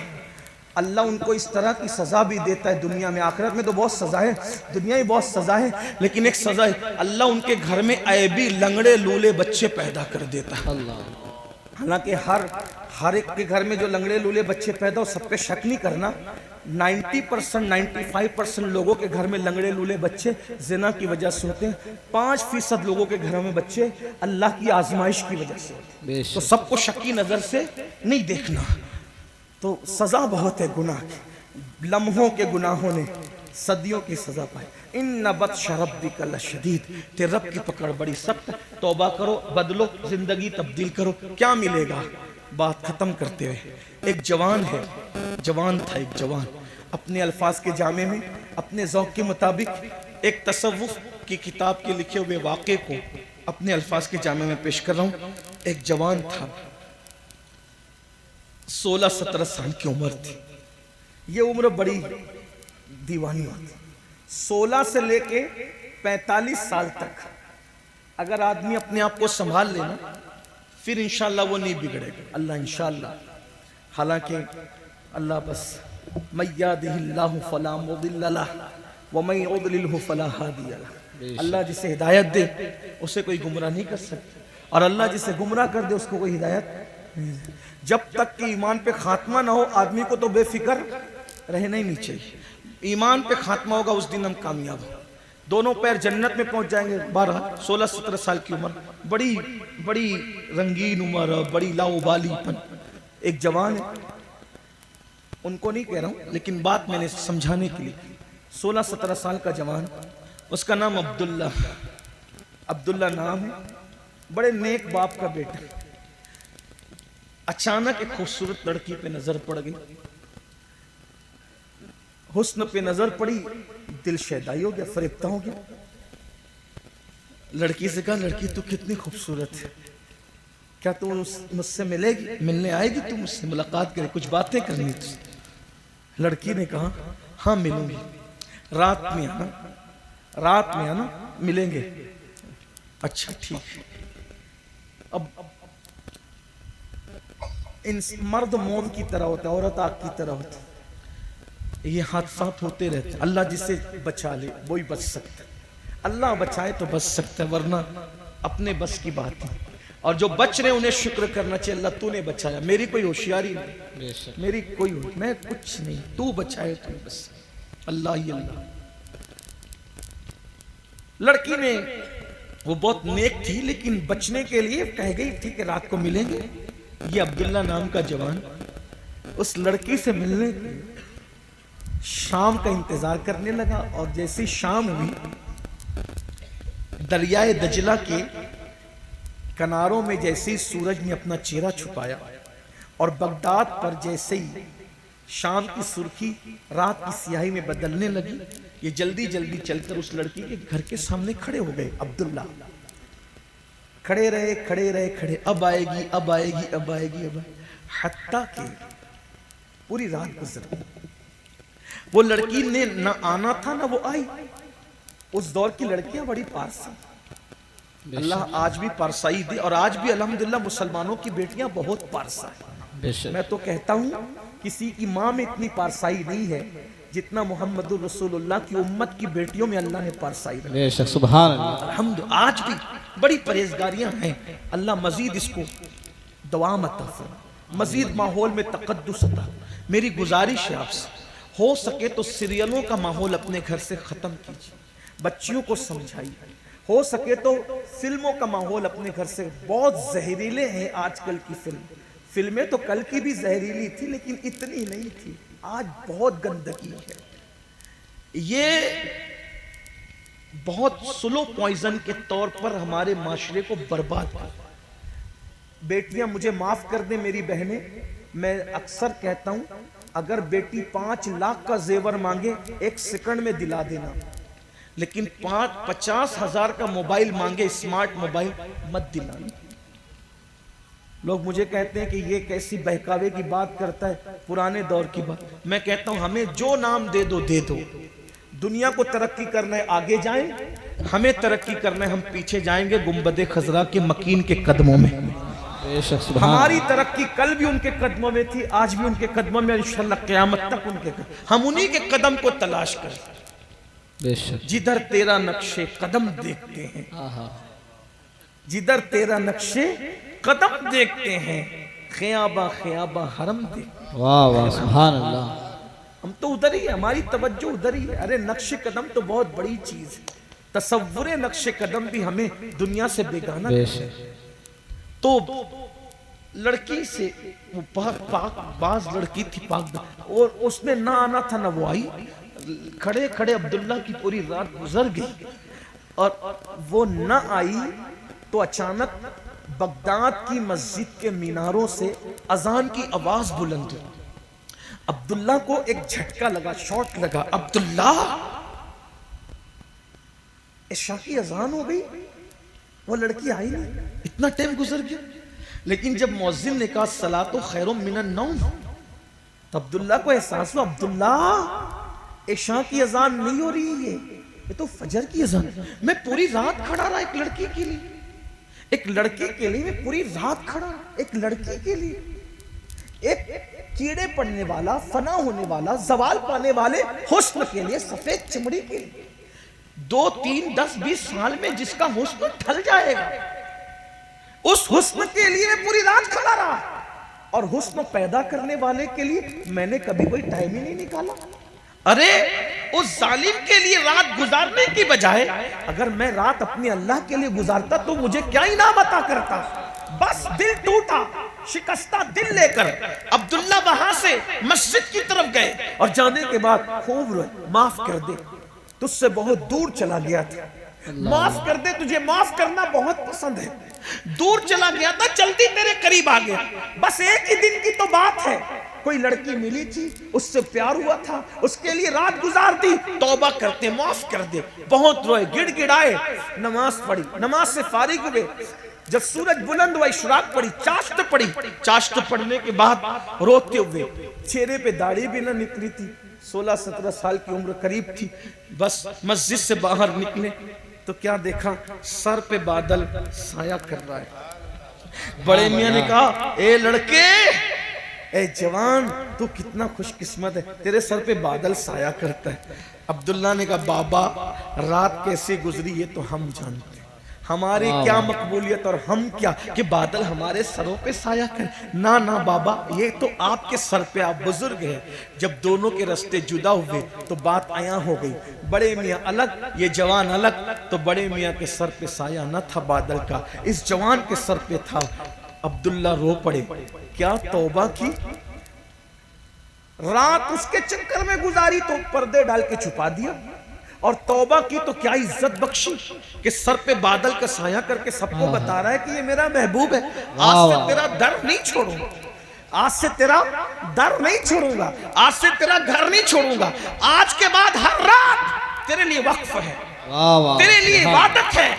اللہ ان کو اس طرح کی سزا بھی دیتا ہے دنیا میں. آخرت میں تو بہت سزا ہے، دنیا میں بہت سزا ہے، لیکن ایک سزا ہے، اللہ ان کے گھر میں عیبی لنگڑے لولے بچے پیدا کر دیتا ہے. حالانکہ ہر ایک کے گھر میں جو لنگڑے لولے بچے پیدا ہو، سب پہ شک نہیں کرنا. 90% 95% لوگوں کے گھر میں لنگڑے لولے بچے زنا کی وجہ سے ہوتے ہیں. 5% لوگوں کے گھروں میں بچے اللہ کی آزمائش کی وجہ سے ہوتے ہیں. تو سب کو شکی نظر سے نہیں دیکھنا. تو سزا بہت ہے گناہ کی. لمحوں کے گناہوں نے صدیوں کی سزا پائی. ان بطش ربک لشدید. تیرے رب کی پکڑ بڑی سخت ہے. توبہ کرو، بدلو، زندگی تبدیل کرو. کیا ملے گا؟ بات ختم کرتے ہوئے، ایک جوان ہے، جوان تھا ایک جوان، اپنے الفاظ کے جامع میں اپنے ذوق کے مطابق ایک تصوف کی کتاب کے لکھے ہوئے واقعے کو اپنے الفاظ کے جامع میں پیش کر رہا ہوں. ایک جوان تھا، 16-17 سال کی عمر تھی. یہ عمر بڑی دیوانی ہوتی. 16 سے لے کے 45 سال تک اگر آدمی اپنے آپ کو سنبھال لینا پھر انشاءاللہ وہ نہیں بگڑے گا. اللہ انشاءاللہ. حالانکہ اللہ بس من یہدہ اللہ فلا مضل لہ ومن یضللہ فلا ہادی لہ. اللہ جسے ہدایت دے اسے کوئی گمراہ نہیں کر سکتا، اور اللہ جسے گمراہ کر دے اس کو کوئی ہدایت نہیں. جب تک کہ ایمان پہ خاتمہ نہ ہو آدمی کو تو بے فکر رہنا ہی نہیں چاہیے. ایمان پہ خاتمہ ہوگا اس دن ہم کامیاب ہوں. دونوں پیر جنت میں پہنچ جائیں گے. 16-17 سال کی عمر، بڑی رنگین عمر، بڑی لاؤبالی پن. ایک جوان ہے، ان کو نہیں کہہ رہا ہوں لیکن بات میں نے سمجھانے کے لیے. 16-17 سال کا جوان، اس کا نام عبداللہ نام ہے، بڑے نیک باپ کا بیٹا. اچانک ایک خوبصورت لڑکی پہ نظر پڑ گئی. حسن پہ نظر پڑی، دل شیدائی ہو گیا، فریفتہ ہو گیا. لڑکی سے کہا لڑکی تو کتنی خوبصورت ہے، کیا تو مجھ سے ملے گی، ملنے آئے گی، تو مجھ سے ملاقات کرے، کچھ باتیں کرنی تھی. لڑکی نے کہا ہاں ملوں گی، رات میں آنا ملیں گے. اچھا ٹھیک ہے. اب مرد موت کی طرح ہوتا ہے، عورت آگ کی طرح ہوتا ہے. یہ حادثات ہوتے رہتے ہیں. اللہ جسے بچا لے وہی بچ سکتا ہے. اللہ بچائے تو بچ سکتا ہے، ورنہ اپنے بس کی بات ہے. اور جو بچ رہے انہیں شکر کرنا چاہیے، اللہ تو نے بچایا، میری کوئی ہوشیاری نہیں، میری کوئی میں کچھ نہیں، تو بچائے تو بس. اللہ ہی اللہ. لڑکی نے، وہ بہت نیک تھی لیکن بچنے کے لیے کہہ گئی تھی کہ رات کو ملیں گے. یہ عبداللہ نام کا جوان اس لڑکی سے ملنے شام کا انتظار کرنے لگا. اور جیسی شام ہوئی، دریائے دجلہ کے کناروں میں جیسے سورج نے اپنا چہرہ چھپایا اور بغداد پر جیسے ہی شام کی سرخی رات کی سیاہی میں بدلنے لگی، یہ جلدی جلدی چل کر اس لڑکی کے گھر کے سامنے کھڑے ہو گئے. عبداللہ کھڑے رہے، اب آئے گی، حتیٰ کہ پوری رات گزر گئی. وہ لڑکی نے نہ آنا تھا نہ وہ آئی. اس دور کی لڑکیاں بڑی پارسی، اللہ آج بھی پارسائی دی، اور آج بھی الحمدللہ مسلمانوں کی بیٹیاں بہت پارسا ہیں۔ میں تو کہتا ہوں کسی کی ماں میں اتنی پارسائی نہیں ہے جتنا محمد رسول اللہ کی امت کی بیٹیوں میں اللہ نے پارسائی رکھی۔ بے شک سبحان اللہ۔ الحمدللہ آج بھی بڑی پرہیزگاریاں ہیں، اللہ مزید اس کو دوام عطا فرمائے، مزید ماحول میں تقدس عطا۔ میری گزارش ہے آپ سے، ہو سکے تو سیریلوں کا ماحول اپنے گھر سے ختم کیجیے، بچیوں کو سمجھائیے۔ ہو سکے تو فلموں کا ماحول اپنے گھر سے، بہت زہریلے ہیں آج کل کی فلمیں تو کل کی بھی زہریلی تھی لیکن اتنی نہیں تھی، آج بہت گندگی ہے، یہ بہت سلو پوائزن کے طور پر ہمارے معاشرے کو برباد کر۔ بیٹیاں مجھے معاف کر دیں میری بہنیں، میں اکثر کہتا ہوں اگر بیٹی 5 لاکھ کا زیور مانگے 1 سیکنڈ میں دلا دینا، لیکن 50,000 کا موبائل مانگے اسمارٹ موبائل مت دلانا۔ لوگ مجھے کہتے ہیں کہ یہ کیسی بہکاوے کی بات کرتا ہے، پرانے دور کی بات۔ میں کہتا ہوں ہمیں جو نام دے دو دے دو، دنیا کو ترقی کرنا ہے آگے جائیں، ہمیں ترقی کرنا ہے ہم پیچھے جائیں گے گنبد خضرا کے مکین کے قدموں میں۔ ہماری ترقی کل بھی ان کے قدموں میں تھی، آج بھی ان کے قدموں میں، انشاءاللہ قیامت تک ان کے قدم، ہم انہی کے قدم کو تلاش کریں۔ جدھر تیرا نقش قدم دیکھتے ہیں، جدھر تیرا نقش قدم دیکھتے ہیں، خیابہ خیابہ حرم دیکھتے ہیں۔ واہ واہ سبحان اللہ۔ ہم تو ادھر ہی، ہماری توجہ ادھر ہی ہے۔ ارے نقش قدم تو بہت بڑی چیز ہے، تصور نقش قدم بھی ہمیں دنیا سے بیگانہ ہے۔ تو لڑکی سے وہ پاک باز لڑکی تھی، پاک، اور اس نے نہ آنا تھا نہ وہ آئی۔ کھڑے کھڑے عبداللہ کی پوری رات گزر گئی اور وہ نہ آئی تو اچانک بغداد کی مسجد کے میناروں سے اذان کی آواز بلند ہوئی۔ عبداللہ کو ایک جھٹکا لگا، شاٹ لگا، عبداللہ عشاء کی اذان ہو گئی، وہ لڑکی آئی نہیں، اتنا ٹائم گزر گیا۔ لیکن جب مؤذن نے کہا الصلاۃ خیر من النوم، تو عبداللہ کو احساس ہوا عبداللہ عشاء کی اذان نہیں ہو رہی ہے، یہ تو فجر کی اذان ہے۔ میں پوری رات کھڑا رہا ایک لڑکی کے لیے، ایک لڑکی کے لیے میں پوری رات کھڑا رہا، ایک لڑکی کے لیے، ایک کیڑے پڑنے والا، فنا ہونے والا، زوال پانے والے حسن کے لیے، سفید چمڑی کے لیے، 2 3 10 20 سال میں جس کا حسن ڈھل جائے گا، اس حسن کے لیے پوری رات کھڑا رہا۔ اور حسن پیدا کرنے والے کے لیے میں نے کبھی کوئی ٹائم ہی نہیں نکالا۔ ارے اس ظالم کے لیے رات گزارنے کی بجائے اگر میں رات اپنے اللہ کے لیے گزارتا تو مجھے کیا انعام عطا کرتا۔ بس دل ٹوٹا، شکستہ دل لے کر عبداللہ وہاں سے مسجد کی طرف گئے، اور جانے کے بعد خوب روئے، معاف کر دے، تجھ سے بہت دور چلا گیا تھا، معاف کر دے، تجھے معاف کرنا بہت پسند ہے، دور چلا گیا تھا، جلدی تیرے قریب آ گیا، بس ایک ہی دن کی تو بات ہے، کوئی لڑکی ملی تھی، اس سے پیار ہوا تھا، اس کے لیے رات گزار دی، توبہ کرتے، معاف کر دے۔ بہت روئے، گڑ گڑائے، نماز پڑھی، نماز سے فارغ ہوئے، جب سورج بلند ہوا اشراق پڑھی، چاشت پڑھی، چاشت پڑھنے کے بعد روتے ہوئے، چہرے پہ داڑھی بھی نہ نکلی تھی، 16-17 سال کی عمر قریب تھی، بس مسجد سے باہر نکلے تو کیا دیکھا، سر پہ بادل سایہ کر رہا ہے۔ بڑے میاں نے کہا اے لڑکے، اے جوان، تو کتنا خوش قسمت ہے، تیرے سر پہ بادل سایہ کرتا ہے۔ عبداللہ نے کہا بابا رات کیسے گزری یہ تو ہم جانتے ہیں، ہماری کیا مقبولیت اور ہم کیا کہ بادل ہمارے سروں پہ سایہ کریں۔ نہ بابا، یہ تو آپ کے سر پہ، آپ بزرگ ہیں، جب دونوں کے راستے جدا ہوئے تو بات عیاں ہو گئی، بڑے میاں الگ، یہ جوان الگ، تو بڑے میاں کے سر پہ سایہ نہ تھا بادل کا، اس جوان کے سر پہ تھا۔ عبداللہ رو پڑے، کیا توبہ کی، رات اس کے چکر میں گزاری تو پردے ڈال کے چھپا دیا، اور توبہ کی تو کیا عزت بخشی کہ سر پہ بادل کا سایہ کر کے سب کو بتا رہا ہے کہ یہ میرا محبوب ہے، آج سے تیرا در نہیں چھوڑوں گا، آج سے تیرا در نہیں چھوڑوں گا، آج سے تیرا گھر نہیں چھوڑوں گا، آج کے بعد ہر رات تیرے لیے وقف ہے، تیرے لیے عبادت ہے،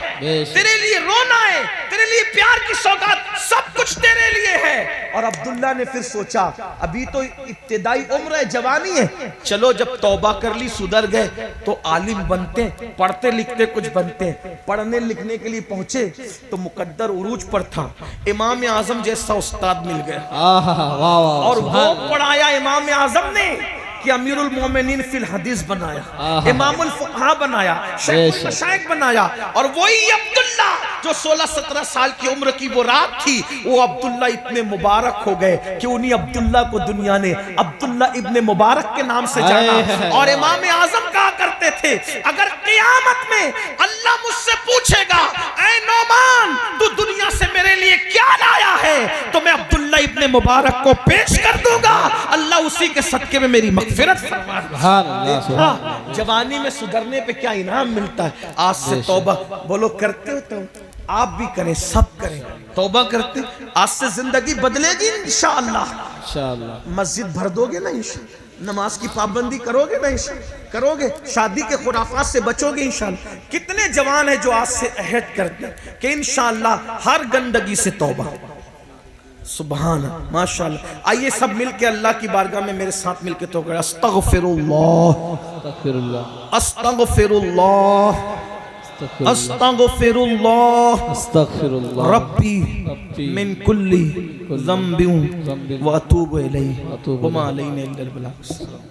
تیرے لیے رونا ہے، تیرے لیے پیار کی سوگات، سب کچھ تیرے لیے ہے۔ اور عبداللہ نے پھر سوچا ابھی تو ابتدائی عمر ہے، جوانی ہے، چلو جب توبہ کر لی سدھر گئے تو عالم بنتے پڑھتے لکھتے کچھ بنتے پڑھنے لکھنے کے لیے پہنچے تو مقدر عروج پر تھا امام اعظم جیسا استاد مل گیا اور وہ پڑھایا امام اعظم نے کہ امیر المومنین فی الحدیث بنایا امام الفقہاء بنایا شیخ المشائخ بنایا اور وہی عبداللہ جو 16-17 سال کی عمر کی وہ رات تھی وہ عبداللہ اتنے مبارک ہو گئے کہ انہی عبداللہ کو دنیا نے عبداللہ ابن مبارک کے نام سے جانا اور امام اعظم کہا کرتے تھے اگر قیامت میں اللہ مجھ سے پوچھے گا اے نعمان تو دنیا سے میرے لیے کیا لایا ہے تو میں عبداللہ ابن مبارک کو پیش کر دوں گا اللہ اسی کے صدقے میں میری مغفرت فرما دے جوانی میں سدھرنے پہ کیا انعام ملتا ہے آج سے توبہ بولو کرتے ہو تو آپ بھی کریں سب کریں توبہ کرتے آج سے زندگی بدلے گی انشاءاللہ مسجد بھر دو گے نا انشاءاللہ نماز کی پابندی کرو گے نا انشاءاللہ کرو گے شادی کے خرافات سے بچو گے انشاءاللہ کتنے جوان ہیں جو آج سے عہد کرتے ہیں کہ انشاءاللہ ہر گندگی سے توبہ سبحان ماشاءاللہ آئیے سب مل کے اللہ کی بارگاہ میں میرے ساتھ مل کے تو کریں استغفر اللہ استغفر اللہ استغفر اللہ ربی من کل ذنب و اتوب الیہ وما علینا الا البلاغ